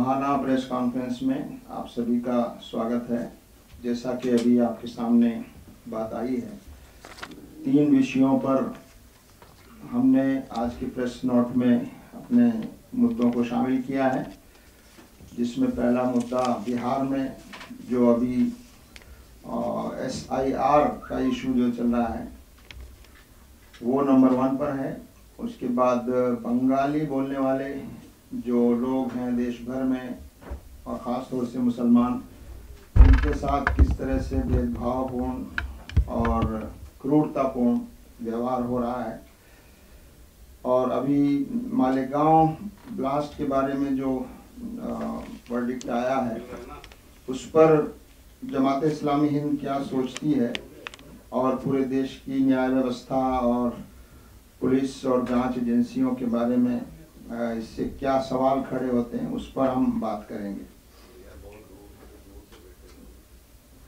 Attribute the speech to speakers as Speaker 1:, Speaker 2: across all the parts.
Speaker 1: महाना press conference में आप सभी का स्वागत है। जैसा कि अभी आपके सामने बात आई है, 3 विषयों पर हमने आज की प्रेस नोट में अपने मुद्दों को शामिल किया है, जिसमें पहला मुद्दा बिहार में जो अभी SIR का इशू जो चल रहा है वो नंबर 1 पर है। उसके बाद बंगाली बोलने वाले जो लोग हैं देश भर में और ख़ास तौर से मुसलमान, उनके साथ किस तरह से भेदभावपूर्ण और क्रूरतापूर्ण व्यवहार हो रहा है। और अभी मालेगांव ब्लास्ट के बारे में जो वर्डिक्ट आया है उस पर जमात इस्लामी हिंद क्या सोचती है और पूरे देश की न्याय व्यवस्था और पुलिस और जांच एजेंसियों के बारे में इससे क्या सवाल खड़े होते हैं, उस पर हम बात करेंगे।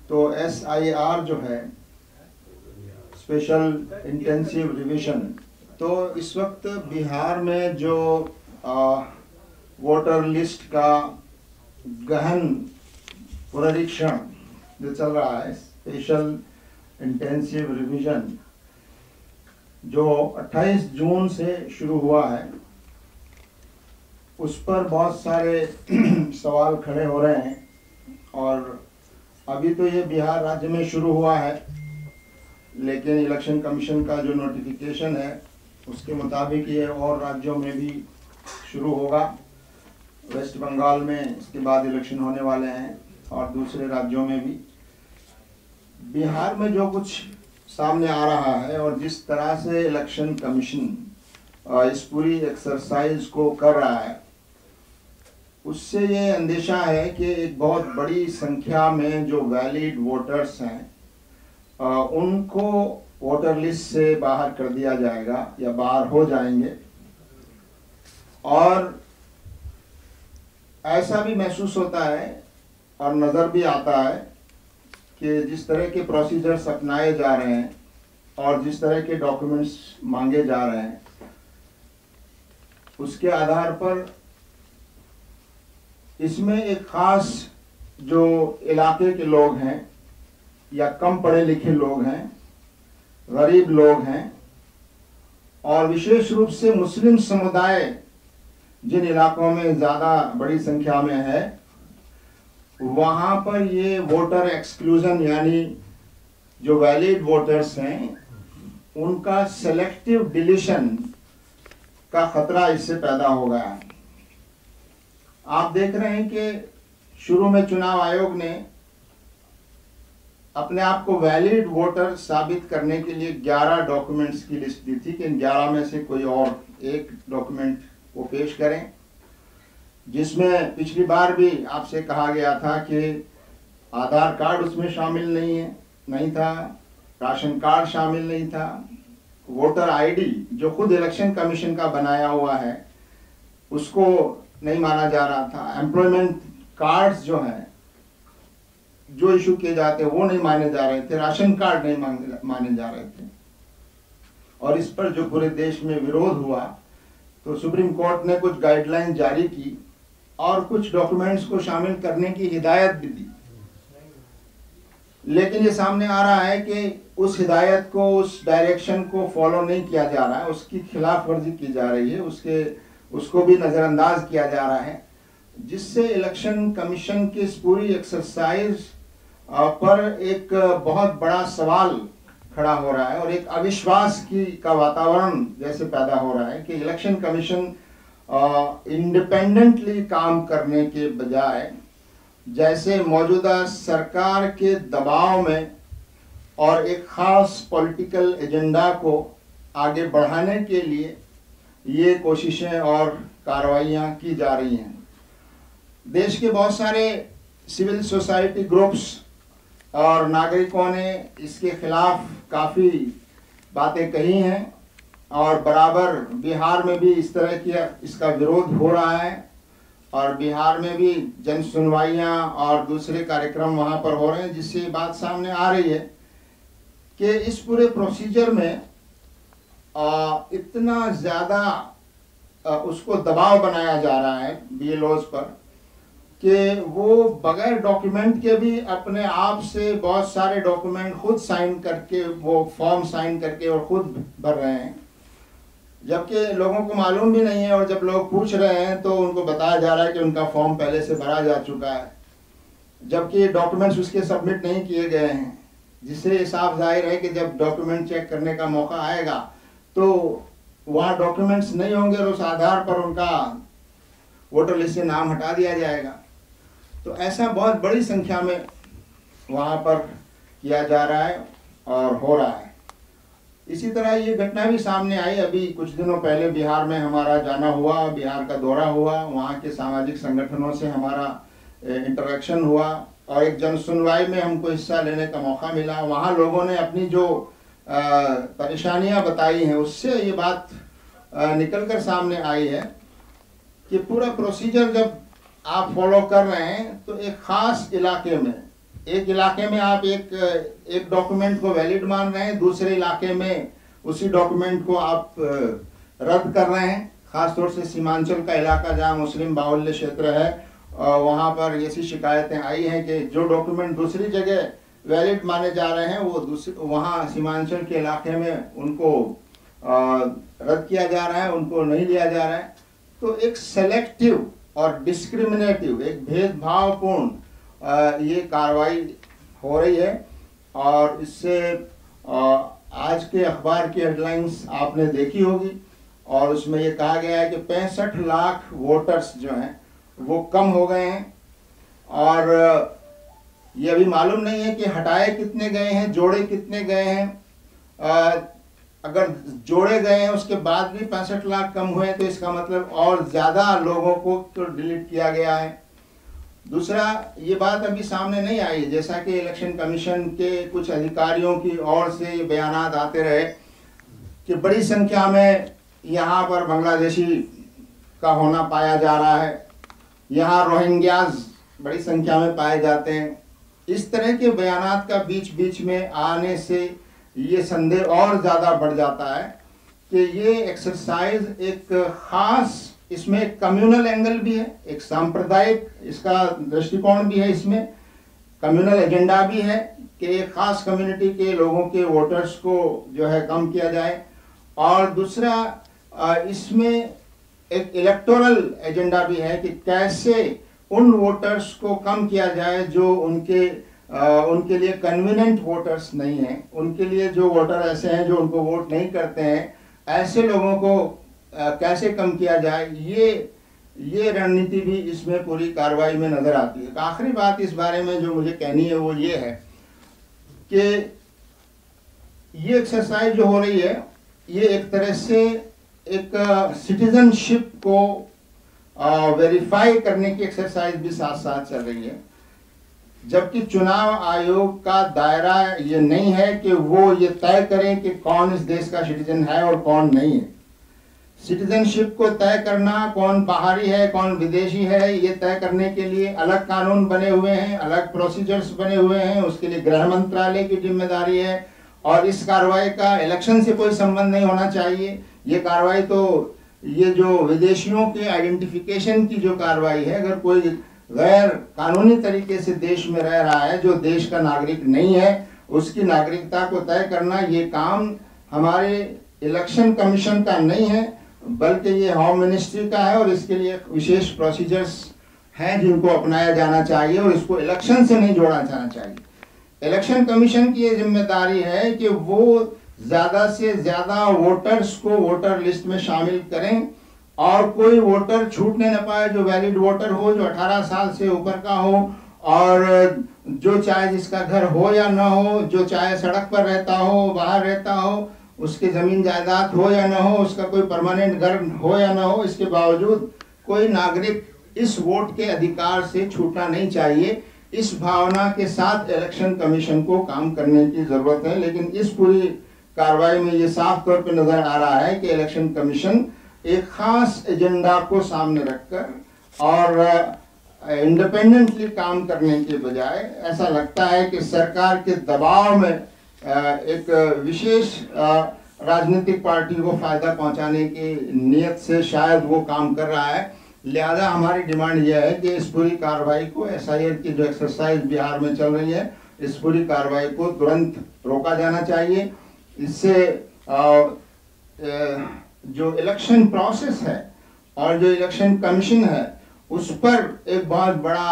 Speaker 1: तो SIR जो है, स्पेशल इंटेंसिव रिवीजन, तो इस वक्त बिहार में जो वोटर लिस्ट का गहन पुनरीक्षण जो चल रहा है, स्पेशल इंटेंसिव रिवीजन, जो 28 जून से शुरू हुआ है, उस पर बहुत सारे सवाल खड़े हो रहे हैं। और अभी तो ये बिहार राज्य में शुरू हुआ है, लेकिन इलेक्शन कमीशन का जो नोटिफिकेशन है उसके मुताबिक ये और राज्यों में भी शुरू होगा। वेस्ट बंगाल में इसके बाद इलेक्शन होने वाले हैं और दूसरे राज्यों में भी। बिहार में जो कुछ सामने आ रहा है और जिस तरह से इलेक्शन कमीशन इस पूरी एक्सरसाइज को कर रहा है, उससे ये अंदेशा है कि एक बहुत बड़ी संख्या में जो वैलिड वोटर्स हैं उनको वोटर लिस्ट से बाहर कर दिया जाएगा या बाहर हो जाएंगे। और ऐसा भी महसूस होता है और नज़र भी आता है कि जिस तरह के प्रोसीजर्स अपनाए जा रहे हैं और जिस तरह के डॉक्यूमेंट्स मांगे जा रहे हैं, उसके आधार पर इसमें एक ख़ास जो इलाके के लोग हैं या कम पढ़े लिखे लोग हैं, गरीब लोग हैं, और विशेष रूप से मुस्लिम समुदाय जिन इलाकों में ज़्यादा बड़ी संख्या में है, वहाँ पर ये वोटर एक्सक्लूजन यानी जो वैलिड वोटर्स हैं उनका सेलेक्टिव डिलीशन का खतरा इससे पैदा हो गया है। आप देख रहे हैं कि शुरू में चुनाव आयोग ने अपने आप को वैलिड वोटर साबित करने के लिए 11 डॉक्यूमेंट्स की लिस्ट दी थी कि इन 11 में से कोई और एक डॉक्यूमेंट वो पेश करें, जिसमें पिछली बार भी आपसे कहा गया था कि आधार कार्ड उसमें शामिल नहीं था, राशन कार्ड शामिल नहीं था, वोटर आईडी जो खुद इलेक्शन कमीशन का बनाया हुआ है उसको नहीं माना जा रहा था, एम्प्लॉयमेंट कार्ड्स जो हैं जो इशू किए जाते हैं वो नहीं माने जा रहे थे, राशन कार्ड नहीं माने जा रहे थे। और इस पर जो पूरे देश में विरोध हुआ तो सुप्रीम कोर्ट ने कुछ गाइडलाइन जारी की और कुछ डॉक्यूमेंट्स को शामिल करने की हिदायत भी दी। लेकिन ये सामने आ रहा है कि उस हिदायत को, उस डायरेक्शन को फॉलो नहीं किया जा रहा है, उसकी खिलाफ वर्जी की जा रही है, उसको भी नज़रअंदाज किया जा रहा है, जिससे इलेक्शन कमीशन की इस पूरी एक्सरसाइज पर एक बहुत बड़ा सवाल खड़ा हो रहा है और एक अविश्वास का वातावरण जैसे पैदा हो रहा है कि इलेक्शन कमीशन इंडिपेंडेंटली काम करने के बजाय जैसे मौजूदा सरकार के दबाव में और एक ख़ास पॉलिटिकल एजेंडा को आगे बढ़ाने के लिए ये कोशिशें और कार्रवाइयाँ की जा रही हैं। देश के बहुत सारे सिविल सोसाइटी ग्रुप्स और नागरिकों ने इसके खिलाफ काफ़ी बातें कही हैं और बराबर बिहार में भी इस तरह की इसका विरोध हो रहा है और बिहार में भी जन सुनवाइयाँ और दूसरे कार्यक्रम वहाँ पर हो रहे हैं, जिससे ये बात सामने आ रही है कि इस पूरे प्रोसीजर में इतना ज़्यादा उसको दबाव बनाया जा रहा है BLOs पर कि वो बगैर डॉक्यूमेंट के भी अपने आप से बहुत सारे डॉक्यूमेंट खुद साइन करके, वो फॉर्म साइन करके और खुद भर रहे हैं, जबकि लोगों को मालूम भी नहीं है। और जब लोग पूछ रहे हैं तो उनको बताया जा रहा है कि उनका फॉर्म पहले से भरा जा चुका है, जबकि डॉक्यूमेंट्स उसके सबमिट नहीं किए गए हैं, जिससे साफ जाहिर है कि जब डॉक्यूमेंट चेक करने का मौका आएगा तो वहाँ डॉक्यूमेंट्स नहीं होंगे और उस आधार पर उनका वोटर लिस्ट से नाम हटा दिया जाएगा। तो ऐसा बहुत बड़ी संख्या में वहाँ पर किया जा रहा है और हो रहा है। इसी तरह ये घटना भी सामने आई, अभी कुछ दिनों पहले बिहार में हमारा जाना हुआ, बिहार का दौरा हुआ, वहाँ के सामाजिक संगठनों से हमारा इंटरेक्शन हुआ और एक जन सुनवाई में हमको हिस्सा लेने का मौका मिला। वहाँ लोगों ने अपनी जो परेशानियाँ बताई हैं, उससे ये बात निकल कर सामने आई है कि पूरा प्रोसीजर जब आप फॉलो कर रहे हैं तो एक ख़ास इलाके में, एक इलाके में आप एक डॉक्यूमेंट को वैलिड मान रहे हैं, दूसरे इलाके में उसी डॉक्यूमेंट को आप रद्द कर रहे हैं। ख़ास तौर से सीमांचल का इलाका जहाँ मुस्लिम बाहुल्य क्षेत्र है, वहाँ पर ऐसी शिकायतें आई हैं कि जो डॉक्यूमेंट दूसरी जगह वैलिड माने जा रहे हैं वो वहाँ सीमांचल के इलाके में उनको रद्द किया जा रहा है, उनको नहीं लिया जा रहा है। तो एक सेलेक्टिव और डिस्क्रिमिनेटिव, एक भेदभावपूर्ण ये कार्रवाई हो रही है। और इससे आज के अखबार की हेडलाइंस आपने देखी होगी और उसमें ये कहा गया है कि 65 लाख वोटर्स जो हैं वो कम हो गए हैं। और ये अभी मालूम नहीं है कि हटाए कितने गए हैं, जोड़े कितने गए हैं। अगर जोड़े गए हैं उसके बाद भी 65 लाख कम हुए तो इसका मतलब और ज़्यादा लोगों को तो डिलीट किया गया है। दूसरा, ये बात अभी सामने नहीं आई, जैसा कि इलेक्शन कमीशन के कुछ अधिकारियों की ओर से ये बयानात आते रहे कि बड़ी संख्या में यहाँ पर बांग्लादेशी का होना पाया जा रहा है, यहाँ रोहिंग्याज बड़ी संख्या में पाए जाते हैं। इस तरह के बयानात का बीच बीच में आने से ये संदेह और ज़्यादा बढ़ जाता है कि ये एक्सरसाइज एक ख़ास, इसमें एक कम्युनल एंगल भी है, एक सांप्रदायिक इसका दृष्टिकोण भी है, इसमें कम्युनल एजेंडा भी है कि एक ख़ास कम्युनिटी के लोगों के वोटर्स को जो है कम किया जाए। और दूसरा, इसमें एक इलेक्टोरल एजेंडा भी है कि कैसे उन वोटर्स को कम किया जाए जो उनके लिए कन्वीनियंट वोटर्स नहीं हैं, उनके लिए जो वोटर ऐसे हैं जो उनको वोट नहीं करते हैं, ऐसे लोगों को कैसे कम किया जाए। ये रणनीति भी इसमें पूरी कार्रवाई में नजर आती है। आखिरी बात इस बारे में जो मुझे कहनी है वो ये है कि ये एक्सरसाइज जो हो रही है ये एक तरह से एक सिटीजनशिप को वेरीफाई करने की एक्सरसाइज भी साथ साथ चल रही है, जबकि चुनाव आयोग का दायरा ये नहीं है कि वो ये तय करें कि कौन इस देश का सिटीजन है और कौन नहीं है। सिटीजनशिप को तय करना, कौन बाहरी है कौन विदेशी है, ये तय करने के लिए अलग कानून बने हुए हैं, अलग प्रोसीजर्स बने हुए हैं, उसके लिए गृह मंत्रालय की जिम्मेदारी है। और इस कार्रवाई का इलेक्शन से कोई संबंध नहीं होना चाहिए। ये कार्रवाई तो ये जो विदेशियों के आइडेंटिफिकेशन की जो कार्रवाई है, अगर कोई गैर कानूनी तरीके से देश में रह रहा है जो देश का नागरिक नहीं है, उसकी नागरिकता को तय करना ये काम हमारे इलेक्शन कमीशन का नहीं है, बल्कि ये होम मिनिस्ट्री का है। और इसके लिए विशेष प्रोसीजर्स हैं जिनको अपनाया जाना चाहिए और इसको इलेक्शन से नहीं जोड़ा जाना चाहिए। इलेक्शन कमीशन की ये जिम्मेदारी है कि वो ज़्यादा से ज़्यादा वोटर्स को वोटर लिस्ट में शामिल करें और कोई वोटर छूटने न पाए, जो वैलिड वोटर हो, जो 18 साल से ऊपर का हो और जो चाहे जिसका घर हो या ना हो, जो चाहे सड़क पर रहता हो, बाहर रहता हो, उसके ज़मीन जायदाद हो या ना हो, उसका कोई परमानेंट घर हो या ना हो, इसके बावजूद कोई नागरिक इस वोट के अधिकार से छूटना नहीं चाहिए। इस भावना के साथ इलेक्शन कमीशन को काम करने की ज़रूरत है। लेकिन इस पूरी कार्रवाई में ये साफ तौर पर नज़र आ रहा है कि इलेक्शन कमीशन एक ख़ास एजेंडा को सामने रखकर और इंडिपेंडेंटली काम करने के बजाय ऐसा लगता है कि सरकार के दबाव में एक विशेष राजनीतिक पार्टी को फ़ायदा पहुंचाने की नीयत से शायद वो काम कर रहा है। लिहाजा हमारी डिमांड यह है कि इस पूरी कार्रवाई को, SIR की जो एक्सरसाइज बिहार में चल रही है, इस पूरी कार्रवाई को तुरंत रोका जाना चाहिए। इससे जो इलेक्शन प्रोसेस है और जो इलेक्शन कमीशन है उस पर एक बहुत बड़ा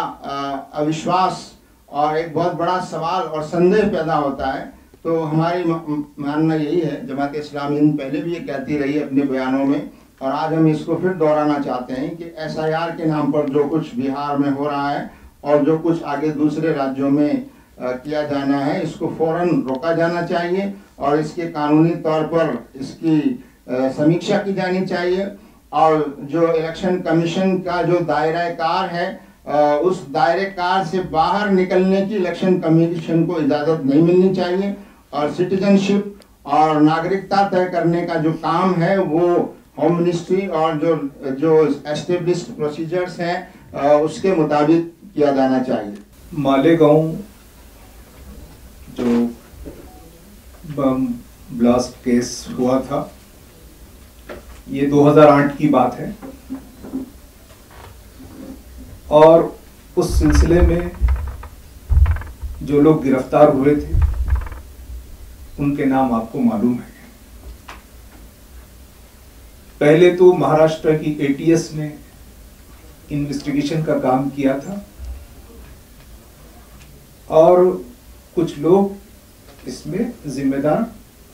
Speaker 1: अविश्वास और एक बहुत बड़ा सवाल और संदेह पैदा होता है। तो हमारी मानना यही है, जमात इस्लामी हिंद पहले भी ये कहती रही है अपने बयानों में, और आज हम इसको फिर दोहराना चाहते हैं कि SIR के नाम पर जो कुछ बिहार में हो रहा है और जो कुछ आगे दूसरे राज्यों में किया जाना है, इसको फौरन रोका जाना चाहिए और इसके कानूनी तौर पर इसकी समीक्षा की जानी चाहिए। और जो इलेक्शन कमीशन का जो दायरा कार है, उस दायरे कार से बाहर निकलने की इलेक्शन कमीशन को इजाज़त नहीं मिलनी चाहिए, और सिटीजनशिप और नागरिकता तय करने का जो काम है वो होम मिनिस्ट्री और जो एस्टेब्लिश्ड प्रोसीजर्स हैं उसके मुताबिक किया जाना चाहिए।
Speaker 2: मालेगांव जो बम ब्लास्ट केस हुआ था, ये 2008 की बात है, और उस सिलसिले में जो लोग गिरफ्तार हुए थे उनके नाम आपको मालूम है। पहले तो महाराष्ट्र की ATS ने इन्वेस्टिगेशन का काम किया था और कुछ लोग इसमें जिम्मेदार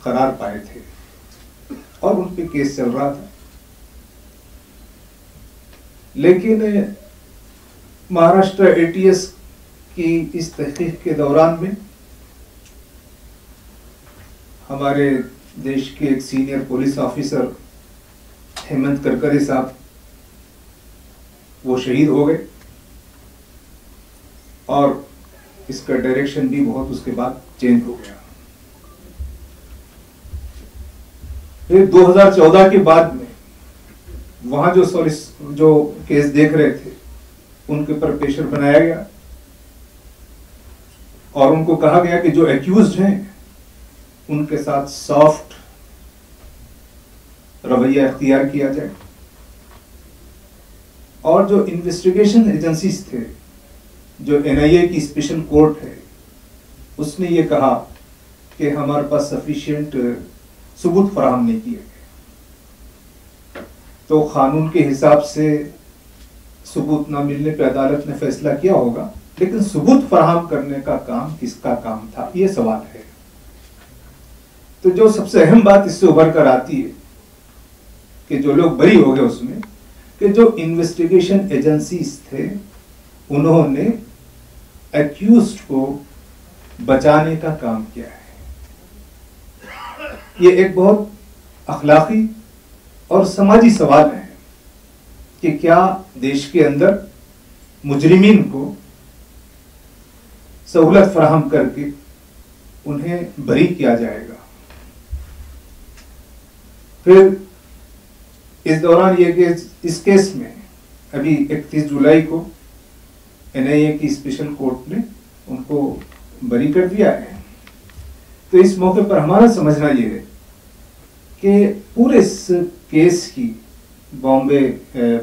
Speaker 2: करार पाए थे और उन पे केस चल रहा था। लेकिन महाराष्ट्र ATS की इस तहकीक के दौरान में हमारे देश के एक senior police officer Hemant Karkare साहब वो शहीद हो गए और इसका डायरेक्शन भी बहुत उसके बाद चेंज हो गया। फिर 2014 के बाद में वहां जो केस देख रहे थे उनके ऊपर प्रेशर बनाया गया और उनको कहा गया कि जो एक्यूज्ड हैं उनके साथ सॉफ्ट रवैया इख्तियार किया जाए, और जो इन्वेस्टिगेशन एजेंसीज थे, जो NIA की स्पेशल कोर्ट है, उसने ये कहा कि हमारे पास सफिशिएंट सबूत फराहम नहीं किए गए। तो कानून के हिसाब से सबूत न मिलने पर अदालत ने फैसला किया होगा, लेकिन सबूत फराहम करने का काम किसका काम था, ये सवाल है। तो जो सबसे अहम बात इससे उभर कर आती है कि जो लोग बरी हो गए उसमें, कि जो इन्वेस्टिगेशन एजेंसीज थे उन्होंने एक्यूज्ड को बचाने का काम किया है। ये एक बहुत अखलाकी और समाजी सवाल है कि क्या देश के अंदर मुजरिमीन को सहूलत फराहम करके उन्हें बरी किया जाएगा। फिर इस दौरान इस केस में अभी 31 जुलाई को NIA की स्पेशल कोर्ट ने उनको बरी कर दिया है। तो इस मौके पर हमारा समझना यह है कि पूरे इस केस की,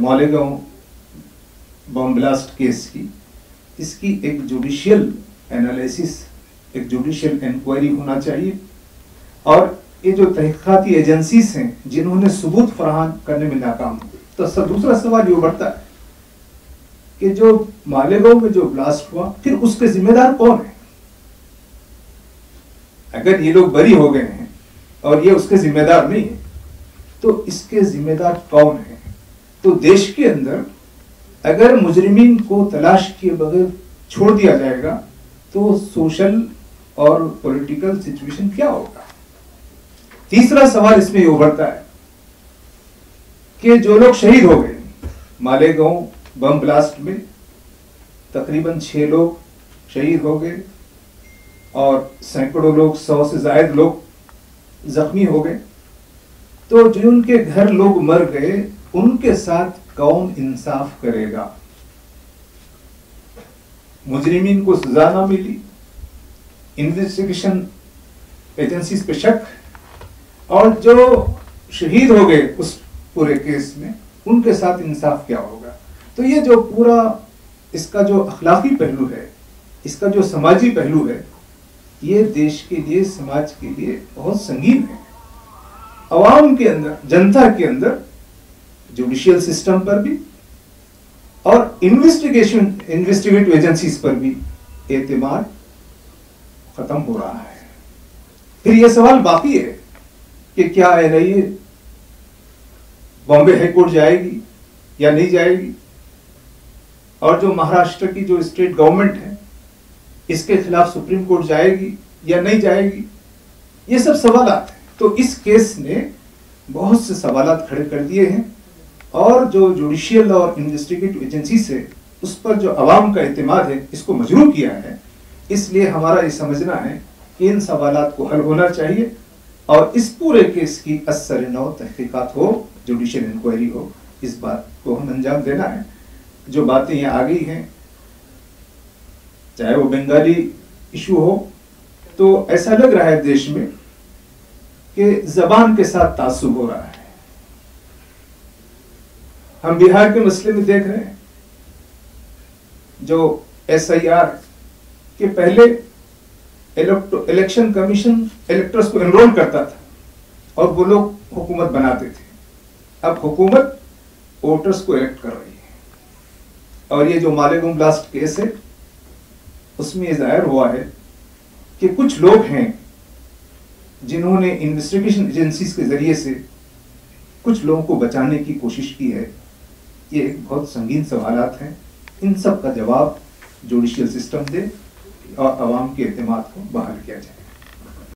Speaker 2: मालेगांव बम ब्लास्ट केस की, इसकी एक जुडिशियल एनालिसिस, एक जुडिशियल इंक्वायरी होना चाहिए। और ये जो तहकीकाती एजेंसीज हैं जिन्होंने सबूत फराहम करने में नाकाम हुए, तो दूसरा सवाल ये उभरता है कि जो मालेगांव में जो ब्लास्ट हुआ, फिर उसके जिम्मेदार कौन है? अगर ये लोग बरी हो गए हैं और ये उसके जिम्मेदार नहीं है, तो इसके जिम्मेदार कौन है? तो देश के अंदर अगर मुजरिमीन को तलाश किए बगैर छोड़ दिया जाएगा तो सोशल और पॉलिटिकल सिचुएशन क्या होगा? तीसरा सवाल इसमें उभरता है कि जो लोग शहीद हो गए मालेगांव बम ब्लास्ट में, तकरीबन 6 लोग शहीद हो गए और सैकड़ों लोग, 100 से ज्यादा लोग जख्मी हो गए। तो जो उनके घर लोग मर गए, उनके साथ कौन इंसाफ करेगा? मुजरिमीन को सजा ना मिली, इन्वेस्टिगेशन एजेंसीज पे शक, और जो शहीद हो गए उस पूरे केस में, उनके साथ इंसाफ क्या होगा? तो ये जो पूरा इसका जो अखलाकी पहलू है, इसका जो समाजी पहलू है, ये देश के लिए, समाज के लिए बहुत संगीन है। अवाम के अंदर, जनता के अंदर जुडिशियल सिस्टम पर भी और इन्वेस्टिगेटिव एजेंसीज पर भी एतमाद खत्म हो रहा है। फिर यह सवाल बाकी है कि क्या एनआईए बॉम्बे हाईकोर्ट जाएगी या नहीं जाएगी, और जो महाराष्ट्र की जो स्टेट गवर्नमेंट है इसके खिलाफ सुप्रीम कोर्ट जाएगी या नहीं जाएगी, ये सब सवालात हैं। तो इस केस ने बहुत से सवालात खड़े कर दिए हैं, और जो जुडिशियल और इन्वेस्टिगेटिव एजेंसी से उस पर जो अवाम का एतमाद है इसको मजरूह किया है। इसलिए हमारा ये समझना है कि इन सवालात को हल होना चाहिए और इस पूरे केस की असर नौ तहकीकात हो, जुडिशियल इंक्वायरी हो, इस बात को हम अंजाम देना है। जो बातें यहाँ आ गई हैं, चाहे वो बंगाली इशू हो, तो ऐसा लग रहा है देश में कि जबान के साथ तासुब हो रहा है। हम बिहार के मसले में देख रहे हैं, जो SIR के पहले इलेक्शन कमीशन इलेक्टर्स को एनरोल करता था और वो लोग हुकूमत बनाते थे। अब हुकूमत वोटर्स को इलेक्ट कर रही है, और ये जो मालेगांव ब्लास्ट केस है उसमें ये जाहिर हुआ है कि कुछ लोग हैं जिन्होंने इन्वेस्टिगेशन एजेंसीज के जरिए से कुछ लोगों को बचाने की कोशिश की है। ये एक बहुत संगीन सवालात हैं। इन सब का जवाब जुडिशियल सिस्टम दे और अवाम के एतमाद को बहाल किया जाए।